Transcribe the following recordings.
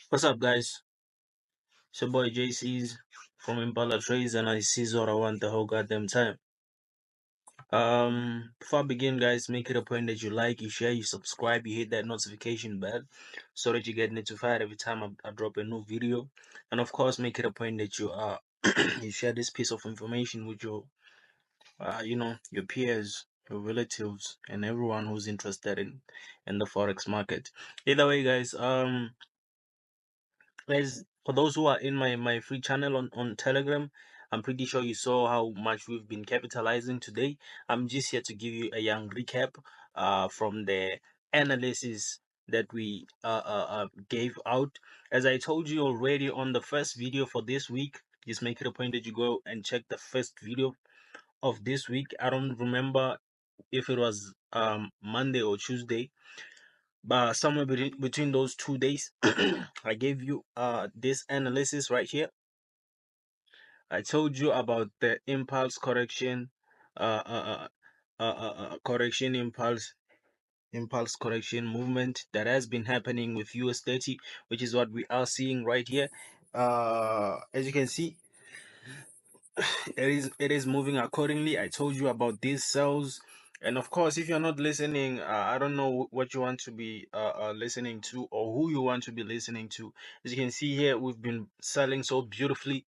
What's up, guys? It's your boy JC's from IMPALATRADES, and I see what I want the whole goddamn time. Before I begin, guys, make it a point that you like, you share, you subscribe, you hit that notification bell so that you get notified every time I drop a new video. And of course, make it a point that you you share this piece of information with your your peers, your relatives, and everyone who's interested in the forex market. Either way, guys, as for those who are in my free channel on Telegram, I'm pretty sure you saw how much we've been capitalizing today. I'm just here to give you a young recap from the analysis that we gave out. As I told you already on the first video for this week, just make it a point that you go and check the first video of this week. I don't remember if it was Monday or Tuesday, but somewhere between those 2 days. I gave you this analysis right here. I told you about the impulse correction, correction impulse correction movement that has been happening with US30, which is what we are seeing right here. As you can see, it is moving accordingly. I told you about these cells, and of course, if you're not listening, I don't know what you want to be listening to or who you want to be listening to. As you can see here, we've been selling so beautifully,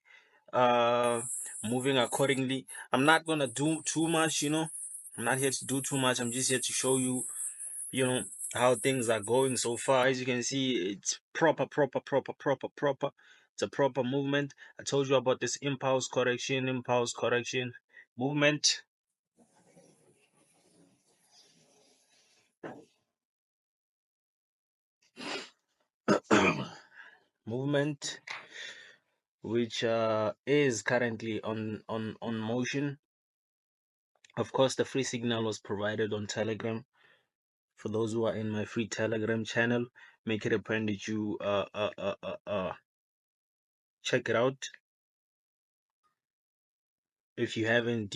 uh moving accordingly. I'm not gonna do too much, I'm not here to do too much. I'm just here to show you, you know how things are going so far. As you can see, it's proper. It's a proper movement. I told you about this impulse correction movement. Movement which is currently on motion. Of course, the free signal was provided on Telegram. For those who are in my free Telegram channel, make it a point that you check it out. If you haven't,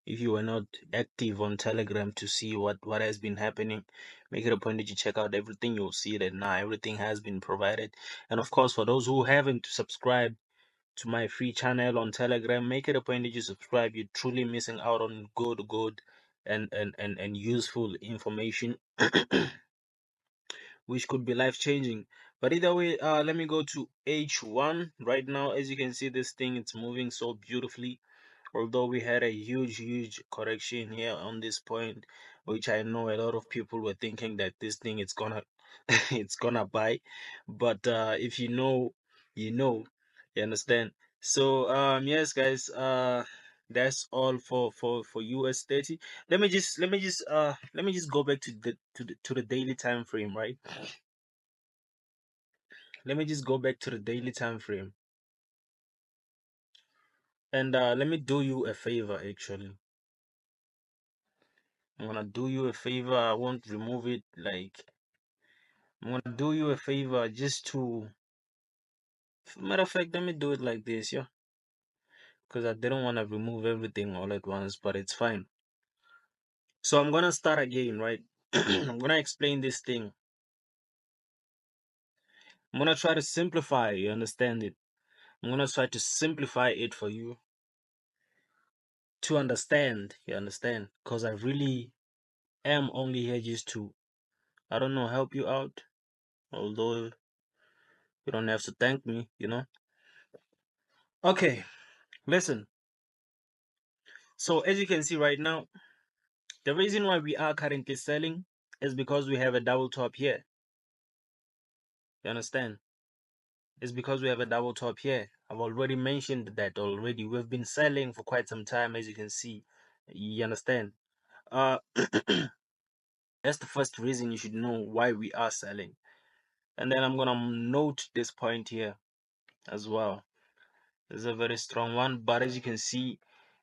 if you were not active on Telegram to see what has been happening, make it a point that you check out everything. You'll see that now everything has been provided. And of course, for those who haven't subscribed to my free channel on Telegram, make it a point that you subscribe. You're truly missing out on good and useful information which could be life changing. But either way, let me go to H1 right now. As you can see, this thing, it's moving so beautifully. Although we had a huge correction here on this point, which I know a lot of people were thinking that this thing it's gonna it's gonna buy. But if you know, you know, you understand. So yes, guys, that's all for US30. Let me just go back to the daily time frame, right? Let me just go back to the daily time frame, and let me do you a favor. Actually, I'm gonna do you a favor. I won't remove it. Like, I'm gonna do you a favor just to. Matter of fact, let me do it like this, yeah, because I didn't want to remove everything all at once, but it's fine. So I'm gonna start again, right? I'm gonna explain this thing. I'm gonna try to simplify. You understand it? I'm gonna try to simplify it for you to understand. You understand? Because I really am only here just to, I don't know, help you out. Although you don't have to thank me. Okay, listen. So as you can see right now, the reason why we are currently selling is because we have a double top here. You understand? It's because we have a double top here. I've already mentioned that already. We've been selling for quite some time, as you can see. You understand? Uh, that's the first reason you should know why we are selling. And then I'm gonna note this point here as well. This is a very strong one, but as you can see,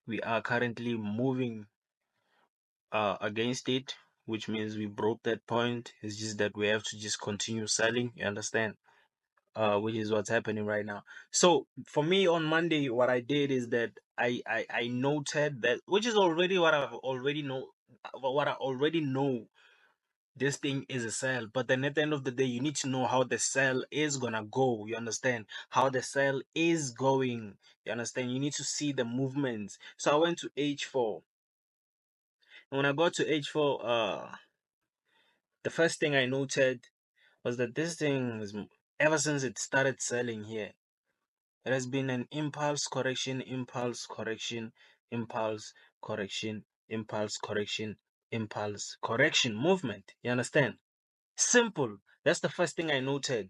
we are currently moving against it, which means we broke that point. It's just that we have to just continue selling. You understand? Which is what's happening right now. So for me on Monday, what I did is that I noted that, which is already what I already know this thing is a sell. But then at the end of the day, you need to know how the sell is gonna go. You understand? How the sell is going. You understand? You need to see the movements. So I went to H4. And when I got to H4, the first thing I noted was that this thing is, ever since it started selling here, it has been an impulse correction, impulse correction, impulse correction, impulse correction, impulse correction movement. You understand? Simple. That's the first thing I noted.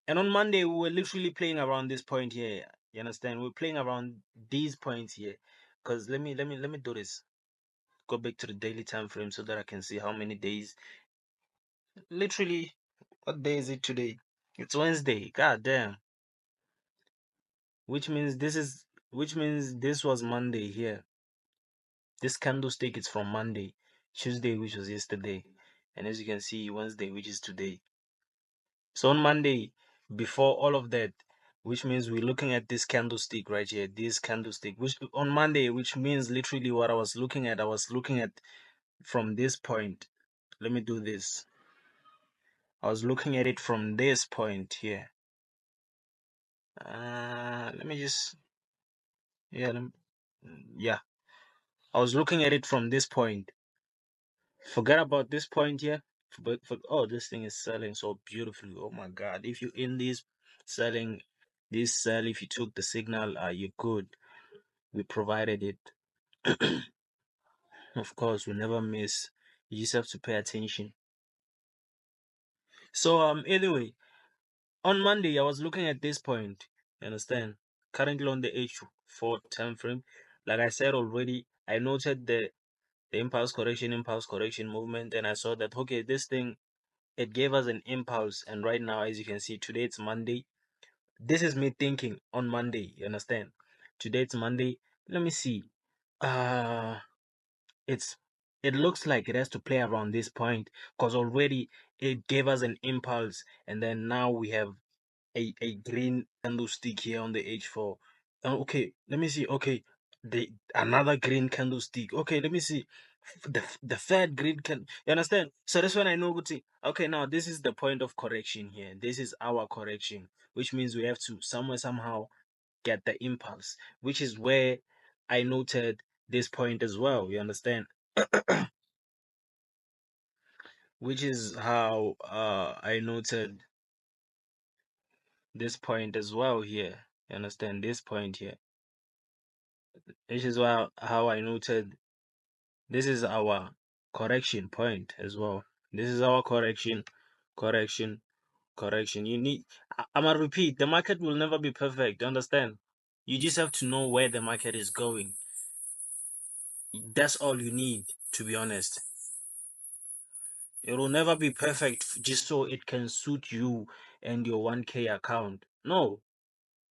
And on Monday, we were literally playing around this point here. You understand? We're playing around these points here. Cause let me do this. Go back to the daily time frame so that I can see how many days. Literally, what day is it today? It's Wednesday. God damn. Which means this was Monday here. This candlestick is from Monday, Tuesday, which was yesterday, and as you can see, Wednesday, which is today. So on Monday, before all of that, which means we're looking at this candlestick right here, this candlestick, which on Monday, which means literally what I was looking at from this point. Let me do this. I was looking at it from this point here. Let me just, yeah, yeah. I was looking at it from this point. Forget about this point here. But oh, this thing is selling so beautifully. Oh my God! If you in this selling, this sell, if you took the signal, you're good. We provided it. Of course, we never miss. You just have to pay attention. So anyway, on Monday I was looking at this point. You understand? Currently on the H4 time frame, like I said already, I noted the impulse correction movement, and I saw that okay, this thing, it gave us an impulse. And right now, as you can see, today it's Monday. This is me thinking on Monday. You understand? Today it's Monday. Let me see. Uh it's it looks like it has to play around this point because already it gave us an impulse, and then now we have a green candlestick here on the H4. Okay, let me see. Okay, the another green candlestick. Okay, let me see. The third green can, you understand? So that's when I know good thing. Okay, now this is the point of correction here. This is our correction, which means we have to somehow get the impulse, which is where I noted this point as well. You understand? Which is how I noted this point as well here. You understand this point here? Which is why how I noted this is our correction point as well. This is our correction, correction, correction. You need, I'm gonna repeat, the market will never be perfect. Understand? You just have to know where the market is going. That's all you need, to be honest. It will never be perfect just so it can suit you and your 1K account. No,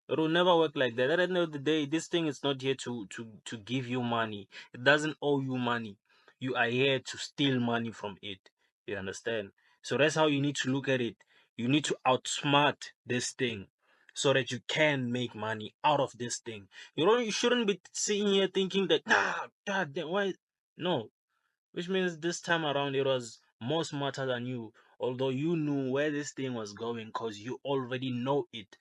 it will never work like that. At the end of the day, this thing is not here to give you money. It doesn't owe you money. You are here to steal money from it. You understand? So that's how you need to look at it. You need to outsmart this thing so that you can make money out of this thing. You shouldn't be sitting here thinking that God damn, why no. Which means this time around it was more smarter than you. Although you knew where this thing was going because you already know it,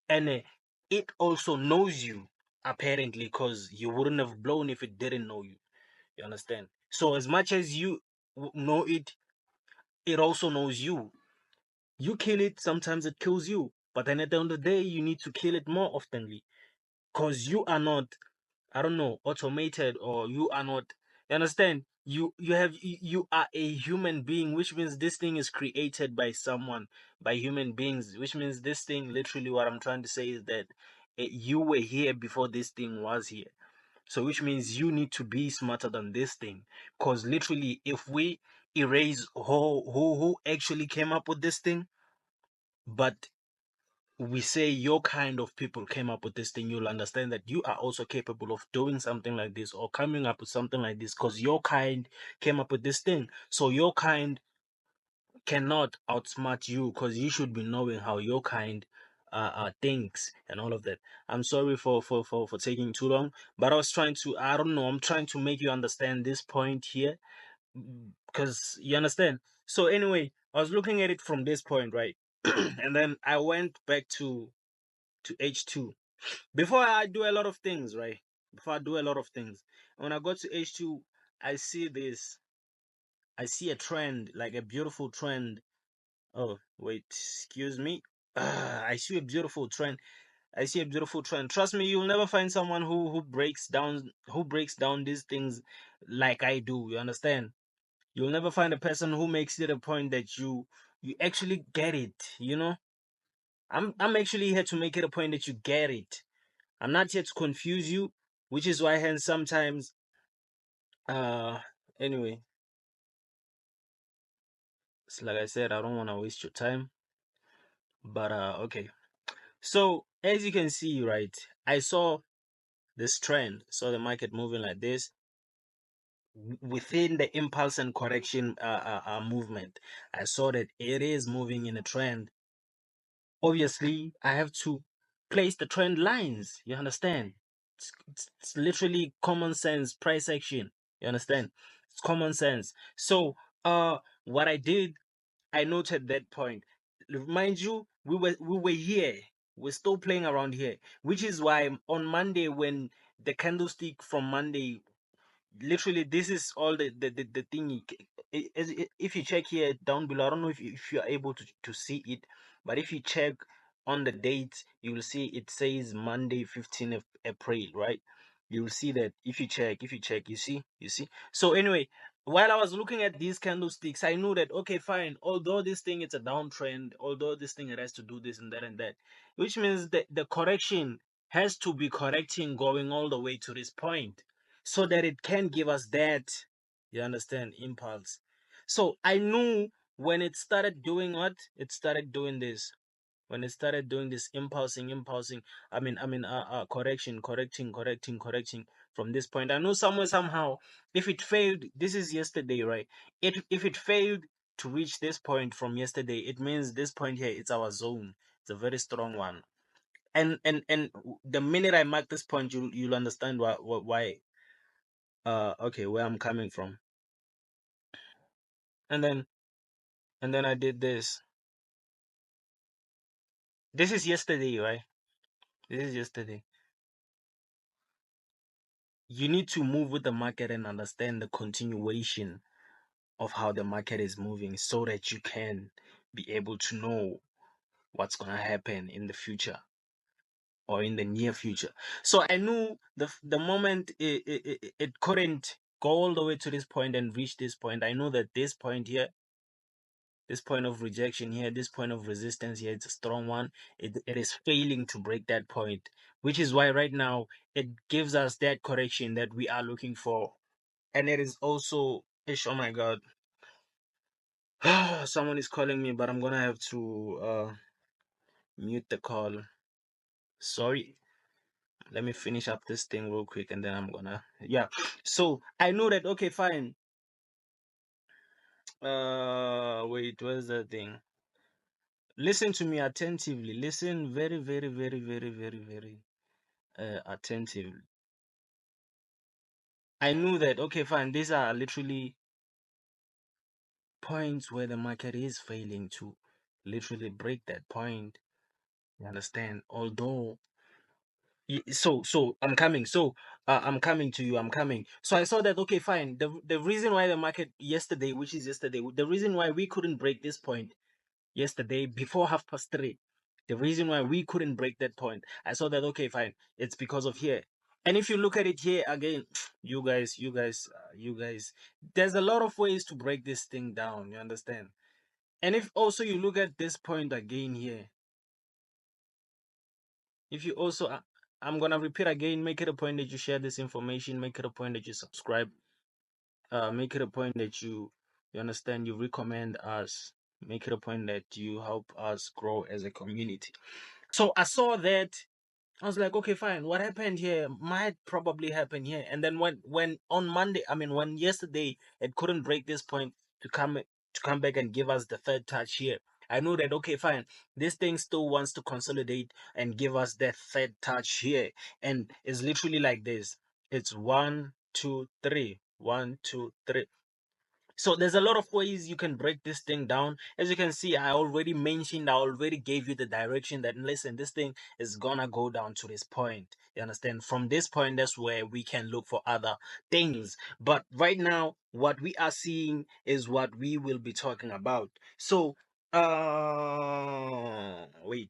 and it also knows you apparently because you wouldn't have blown if it didn't know you. You understand? So as much as you know it, it also knows you. You kill it, sometimes it kills you, but then at the end of the day you need to kill it more oftenly because you are not, I don't know, automated, or you are not, you understand? You are a human being, which means this thing is created by someone, by human beings, which means this thing, literally what I'm trying to say is that you were here before this thing was here. So which means you need to be smarter than this thing. Cause literally if we erase who actually came up with this thing, but we say your kind of people came up with this thing, you'll understand that you are also capable of doing something like this or coming up with something like this because your kind came up with this thing. So your kind cannot outsmart you because you should be knowing how your kind thinks and all of that. I'm sorry for taking too long, but I was trying to, I don't know, I'm trying to make you understand this point here. because you understand. So anyway, I was looking at it from this point, right? And then I went back to H2. Before I do a lot of things, right? Before I do a lot of things. When I go to H2, I see this. I see a trend, like a beautiful trend. Oh, wait, excuse me. I see a beautiful trend. I see a beautiful trend. Trust me, you'll never find someone who breaks down these things like I do. You understand? You'll never find a person who makes it a point that you actually get it, you know? I'm actually here to make it a point that you get it. I'm not here to confuse you, which is why hence sometimes uh anyway, it's like I said, I don't want to waste your time, but okay. So, as you can see, right, I saw this trend, saw the market moving like this within the impulse and correction movement. I saw that it is moving in a trend. Obviously, I have to place the trend lines. You understand? It's literally common sense price action. You understand? It's common sense. So, what I did, I noted that point. Mind you, we were here. We're still playing around here, which is why on Monday when the candlestick from Monday, literally this is all the thing if you check here down below, I don't know if you're able to see it, but if you check on the date, you will see it says Monday 15th of April, right? You will see that if you check, you see. So anyway, while I was looking at these candlesticks, I knew that okay, fine, although this thing is a downtrend, although this thing it has to do this and that, which means that the correction has to be correcting going all the way to this point so that it can give us that, you understand, impulse. So I knew when it started doing what it started doing this, when it started doing this impulsing, correcting from this point, I know somewhere somehow, if it failed, this is yesterday, right? If it failed to reach this point from yesterday, it means this point here, it's our zone. It's a very strong one. And the minute I mark this point, you'll understand why okay, where I'm coming from. And then I did this. This is yesterday, right? This is yesterday. You need to move with the market and understand the continuation of how the market is moving so that you can be able to know what's going to happen in the future or in the near future. So I knew the moment it couldn't go all the way to this point and reach this point, I know that this point here, this point of rejection here, this point of resistance here, it's a strong one. It is failing to break that point, which is why right now it gives us that correction that we are looking for. And it is also, ish, oh my God, someone is calling me, but I'm gonna have to mute the call. Sorry. Let me finish up this thing real quick and then I'm gonna, yeah. So I know that, okay, fine. Wait, where's the thing? Listen to me attentively. Listen very, very, very, very, very, very attentively. I knew that, okay, fine, these are literally points where the market is failing to literally break that point. You understand? Although, so I'm coming. So I'm coming to you. I'm coming. So I saw that, okay, fine. The reason why the market yesterday, which is yesterday, the reason why we couldn't break this point yesterday before 3:30. The reason why we couldn't break that point, I saw that, okay, fine, it's because of here. And if you look at it here again, you guys, there's a lot of ways to break this thing down. You understand? And if also you look at this point again here, if you also, I'm gonna repeat again, make it a point that you share this information, make it a point that you subscribe, make it a point that you understand, you recommend us, make it a point that you help us grow as a community. So I saw that, I was like, okay, fine. What happened here might probably happen here. And then when on Monday, when yesterday it couldn't break this point to come back and give us the third touch here, I know that, okay, fine. This thing still wants to consolidate and give us that third touch here, and it's literally like this. It's 1, 2, 3, 1, 2, 3. So there's a lot of ways you can break this thing down. As you can see, I already gave you the direction that, listen, this thing is gonna go down to this point. You understand? From this point, that's where we can look for other things. But right now, what we are seeing is what we will be talking about. So, wait.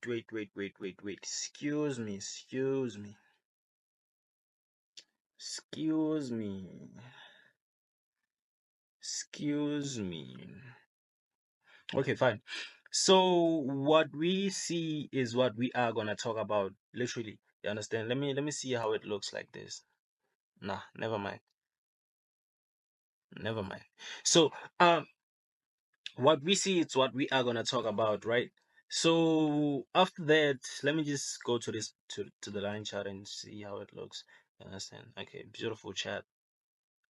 Excuse me. Excuse me. Okay, fine. So what we see is what we are gonna talk about, literally. You understand? Let me see how it looks like this. Nah, never mind. Never mind. So what we see is what we are gonna talk about, right? So after that, let me just go to this to the line chart and see how it looks. You understand? Okay, beautiful chat.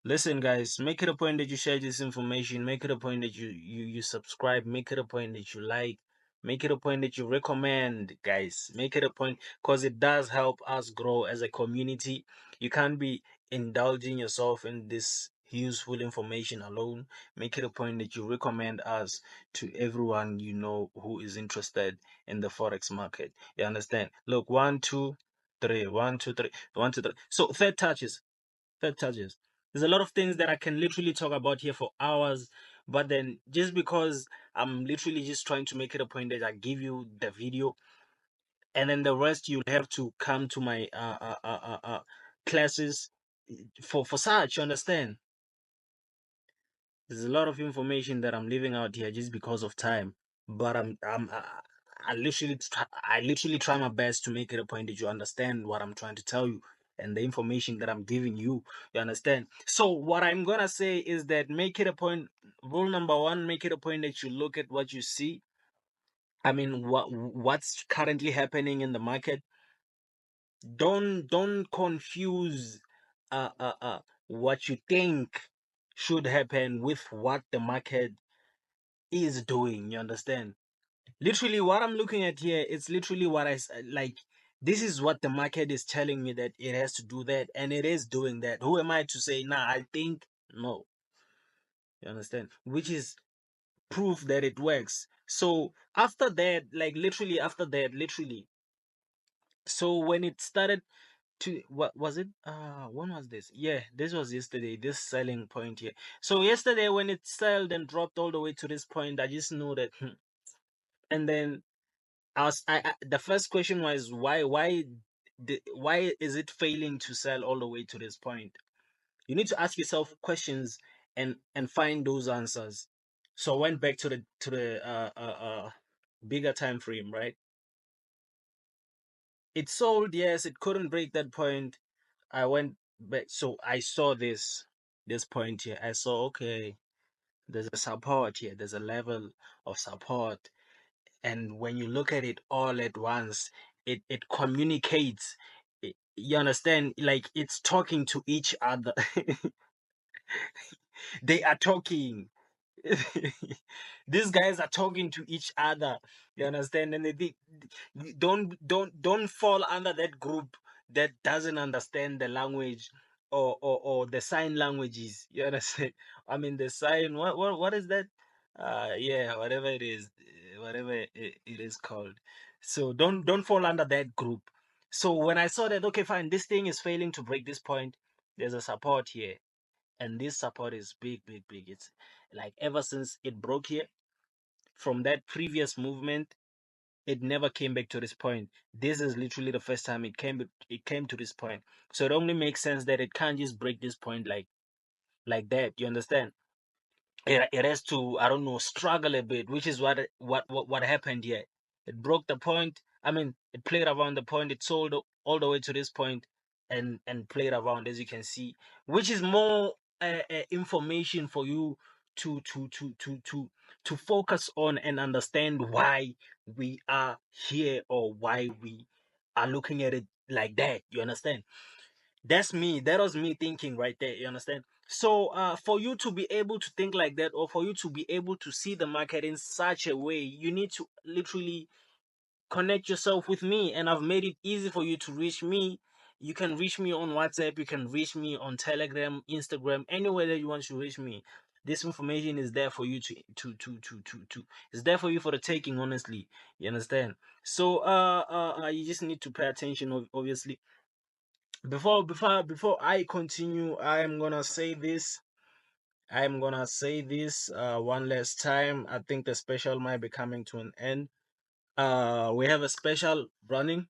Listen, guys, make it a point that you share this information. Make it a point that you subscribe. Make it a point that you like. Make it a point that you recommend, guys. Make it a point because it does help us grow as a community. You can't be indulging yourself in this useful information alone. Make it a point that you recommend us to everyone you know who is interested in the forex market. You understand? Look, one, two, three, one, two, three, one, two, three. So third touches. There's a lot of things that I can literally talk about here for hours, but then just because I'm literally just trying to make it a point that I give you the video, and then the rest you'll have to come to my classes for such. You understand? There's a lot of information that I'm leaving out here just because of time, but I literally try my best to make it a point that you understand what I'm trying to tell you and the information that I'm giving you. You understand? So what I'm gonna say is that make it a point. Rule number one: make it a point that you look at what you see. I mean, what's currently happening in the market. Don't confuse what you think should happen with what the market is doing. You understand? Literally, what I'm looking at here, it's literally what like. This is what the market is telling me that it has to do that, and it is doing that. Who am I to say, nah, I think no? You understand? Which is proof that it works. So after that, like literally after that, literally. So when it started to what was it? When was this? Yeah, this was yesterday. This selling point here. So yesterday when it sold and dropped all the way to this point, I just knew that. And then the first question was why is it failing to sell all the way to this point? You need to ask yourself questions and find those answers. So I went back to the bigger time frame, right? It sold, yes, it couldn't break that point. I went back, so I saw this point here. I saw, okay, there's a support here. There's a level of support, and when you look at it all at once, it communicates. You understand? Like it's talking to each other. They are talking. These guys are talking to each other. You understand? And don't fall under that group that doesn't understand the language or the sign languages. You understand? I mean the sign. What is that? Yeah, whatever it is, whatever it is called. So don't fall under that group. So when I saw that, okay, fine, this thing is failing to break this point. There's a support here, and this support is big. It's like ever since it broke here from that previous movement, it never came back to this point. This is literally the first time it came to this point. So it only makes sense that it can't just break this point like that. You understand? It has to, I don't know, struggle a bit, which is what happened here. It broke the point. I mean, it played around the point. It sold all the way to this point, and played around, as you can see, which is more information for you to focus on and understand why we are here or why we are looking at it like that. You understand? That's me. That was me thinking right there. You understand? So, for you to be able to think like that, or for you to be able to see the market in such a way, you need to literally connect yourself with me. And I've made it easy for you to reach me. You can reach me on WhatsApp. You can reach me on Telegram, Instagram, anywhere that you want to reach me. This information is there for you to it's there for you for the taking, honestly. You understand? So you just need to pay attention, obviously. Before I continue, I'm gonna say this one last time. I think the special might be coming to an end. We have a special running.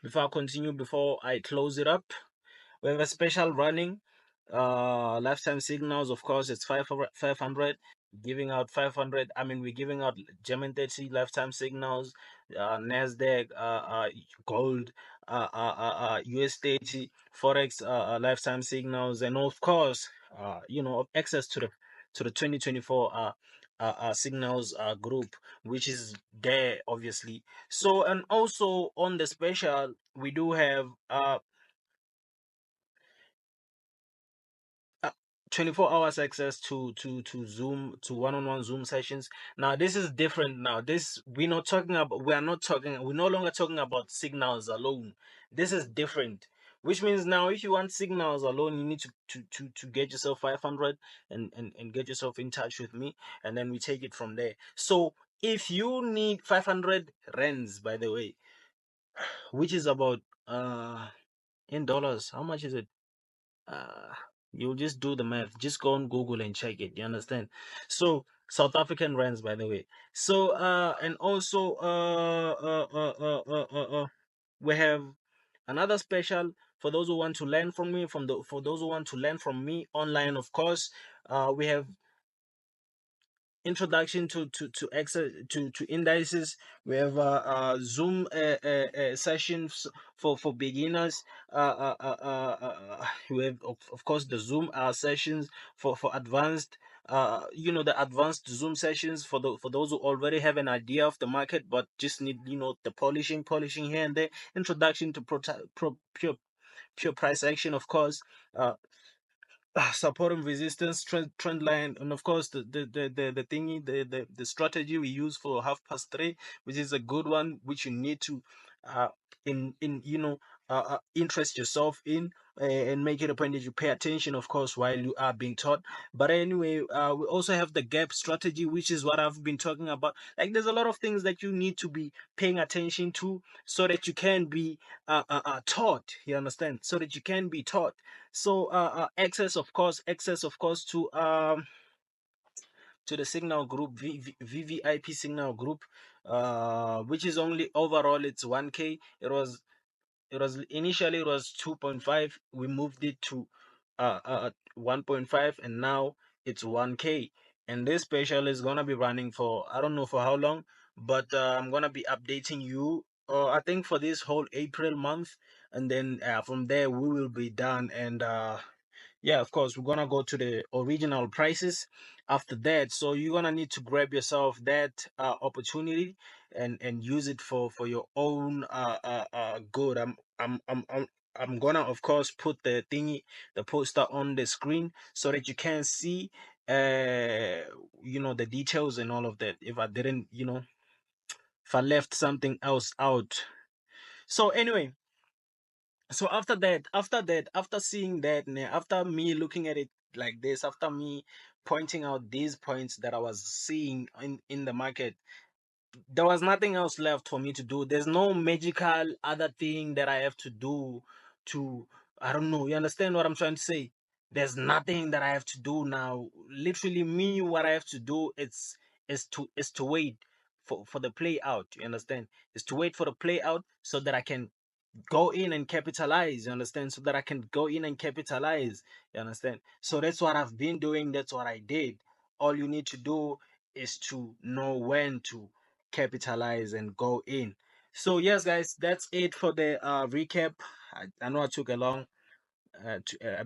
Before I continue, before I close it up, we have a special running. Lifetime signals, of course, it's 500, giving out 500. I mean, we're giving out German 30 lifetime signals, NASDAQ, gold, US30, Forex, lifetime signals, and of course, access to the 2024 signals group, which is there, obviously. So, and also on the special, we do have uh, 24 hours access to Zoom, to one-on-one Zoom sessions. Now this is different. Now this, we're no longer talking about signals alone. This is different, which means now if you want signals alone, you need to get yourself 500 and get yourself in touch with me, and then we take it from there. So if you need 500 rands, by the way, which is about in dollars, how much is it? uh you'll just do the math. Just go on Google and check it. You understand? So South African rands, by the way. So and also we have another special for those who want to learn from me, for those who want to learn from me online, of course. We have introduction to indices. We have Zoom sessions for beginners. We have of course the Zoom sessions for advanced. The advanced Zoom sessions for those who already have an idea of the market but just need the polishing here and there. Introduction to pure price action, of course. Uh, support and resistance, trend line, and of course the thingy, the strategy we use for 3:30, which is a good one, which you need to uh in interest yourself in, and make it a point that you pay attention, of course, while you are being taught. But anyway, we also have the gap strategy, which is what I've been talking about. Like, there's a lot of things that you need to be paying attention to so that you can be taught. You understand? So that you can be taught. So access of course to the signal group, VVIP signal group, which is only overall it's 1K. It was initially it was 2.5. We moved it to 1.5, and now it's 1K. And this special is gonna be running for, I don't know for how long, but I'm gonna be updating you. I think for this whole April month, and then from there we will be done. And yeah, of course, we're gonna go to the original prices after that. So you're gonna need to grab yourself that opportunity and use it for your own good. I'm gonna of course put the poster on the screen so that you can see the details and all of that. If I didn't, if I left something else out. So anyway, so after seeing that, after me looking at it like this, after me pointing out these points that I was seeing in the market, there was nothing else left for me to do. There's no magical other thing that I have to do to, I don't know, you understand what I'm trying to say? There's nothing that I have to do now. Literally, me, what I have to do is to wait for the play out. You understand? Is to wait for the play out so that I can go in and capitalize. You understand? So that I can go in and capitalize. You understand? So that's what I've been doing. That's what I did. All you need to do is to know when to capitalize and go in. So yes, guys, that's it for the recap. I know I took a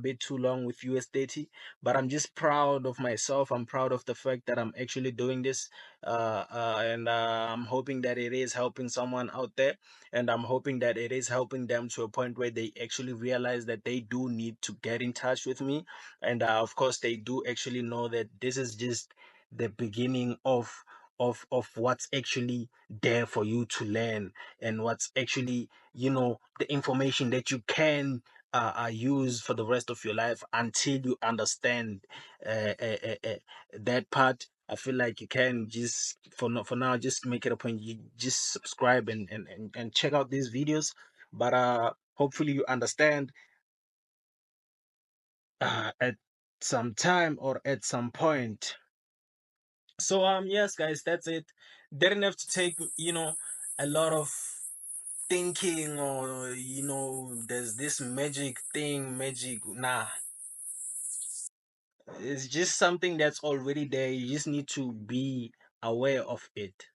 bit too long with US30, but I'm just proud of myself. I'm proud of the fact that I'm actually doing this, and I'm hoping that it is helping someone out there, and I'm hoping that it is helping them to a point where they actually realize that they do need to get in touch with me, and of course they do actually know that this is just the beginning of what's actually there for you to learn, and what's actually the information that you can use for the rest of your life until you understand that part. I feel like you can just for now just make it a point. You just subscribe and check out these videos. But hopefully you understand at some time or at some point. So yes guys, that's it. Didn't have to take a lot of thinking, or there's this magic thing, magic. Nah, it's just something that's already there. You just need to be aware of it.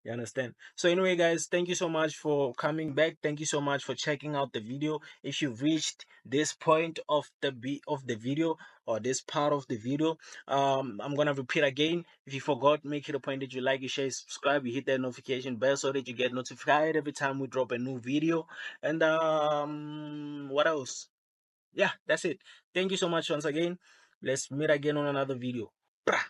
You understand? So anyway, guys, thank you so much for coming back. Thank you so much for checking out the video. If you've reached this point of the video, or this part of the video, I'm gonna repeat again. If you forgot, make it a point that you like, you share, subscribe, you hit that notification bell so that you get notified every time we drop a new video. And what else? Yeah, that's it. Thank you so much once again. Let's meet again on another video. Brah.